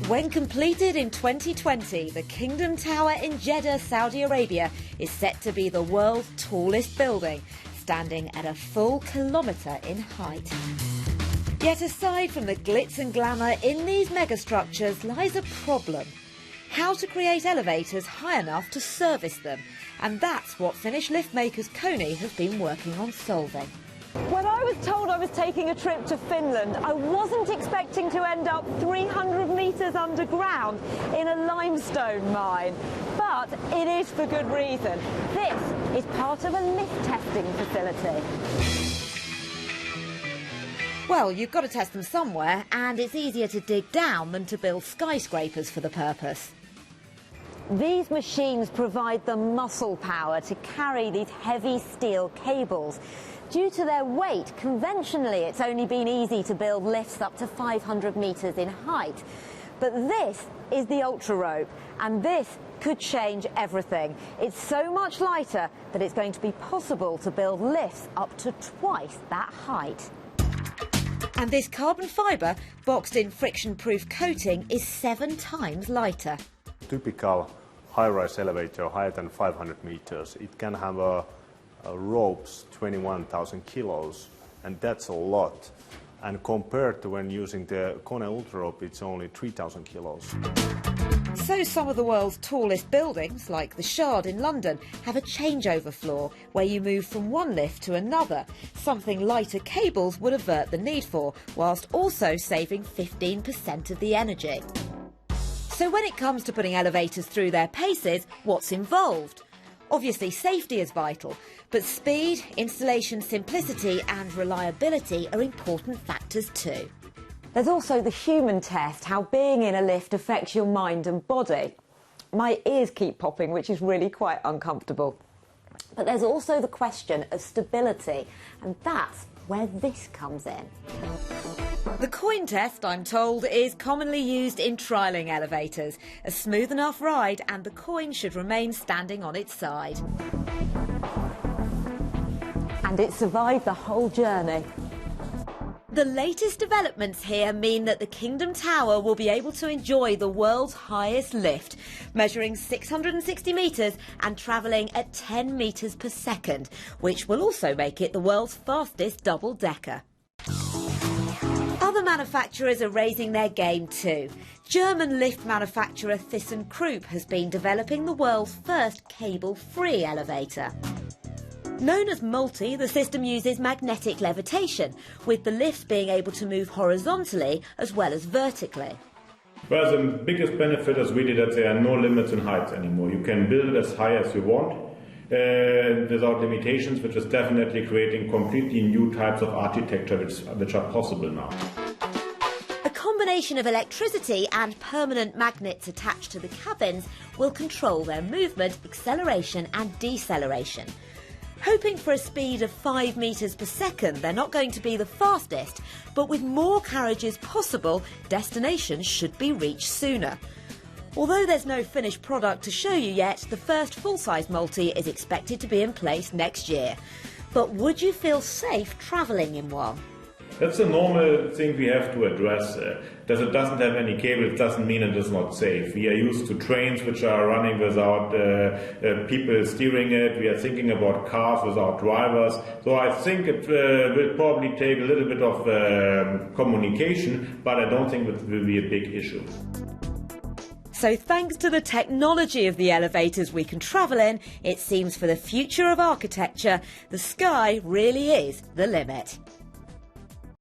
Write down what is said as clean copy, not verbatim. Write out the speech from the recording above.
When completed in 2020, the Kingdom Tower in Jeddah, Saudi Arabia, is set to be the world's tallest building, standing at a full kilometre in height. Yet aside from the glitz and glamour in these megastructures lies a problem. How to create elevators high enough to service them. And that's what Finnish lift makers Koni have been working on solving. When I was told I was taking a trip to Finland, I wasn't expecting to end up 300 metres underground in a limestone mine. But it is for good reason. This is part of a lift testing facility. Well, you've got to test them somewhere, and it's easier to dig down than to build skyscrapers for the purpose. These machines provide the muscle power to carry these heavy steel cables. Due to their weight, conventionally it's only been easy to build lifts up to 500 metres in height. But this is the Ultra Rope, and this could change everything. It's so much lighter that it's going to be possible to build lifts up to twice that height. And this carbon fibre, boxed in friction-proof coating, is 7 times lighter. Typical high-rise elevator higher than 500 meters, it can have ropes 21,000 kilos, and that's a lot. And compared to when using the Kone Ultra Rope, it's only 3,000 kilos. So some of the world's tallest buildings, like the Shard in London, have a changeover floor where you move from one lift to another, something lighter cables would avert the need for, whilst also saving 15% of the energy. So when it comes to putting elevators through their paces, what's involved? Obviously safety is vital, but speed, installation simplicity and reliability are important factors too. There's also the human test, how being in a lift affects your mind and body. My ears keep popping, which is really quite uncomfortable. But there's also the question of stability, and that's where this comes in. The coin test, I'm told, is commonly used in trialling elevators. A smooth enough ride and the coin should remain standing on its side. And it survived the whole journey. The latest developments here mean that the Kingdom Tower will be able to enjoy the world's highest lift, measuring 660 metres and travelling at 10 metres per second, which will also make it the world's fastest double-decker. Other manufacturers are raising their game too. German lift manufacturer ThyssenKrupp has been developing the world's first cable-free elevator. Known as Multi, the system uses magnetic levitation, with the lifts being able to move horizontally as well as vertically. Well, the biggest benefit is really that there are no limits in height anymore. You can build it as high as you want without limitations, which is definitely creating completely new types of architecture which are possible now. A combination of electricity and permanent magnets attached to the cabins will control their movement, acceleration and deceleration. Hoping for a speed of 5 metres per second, they're not going to be the fastest, but with more carriages possible, destinations should be reached sooner. Although there's no finished product to show you yet, the first full-size Multi is expected to be in place next year. But would you feel safe travelling in one? That's a normal thing we have to address. That it doesn't have any cables doesn't mean it is not safe. We are used to trains which are running without people steering it. We are thinking about cars without drivers. So I think it will probably take a little bit of communication, but I don't think it will be a big issue. So thanks to the technology of the elevators we can travel in, it seems for the future of architecture, the sky really is the limit.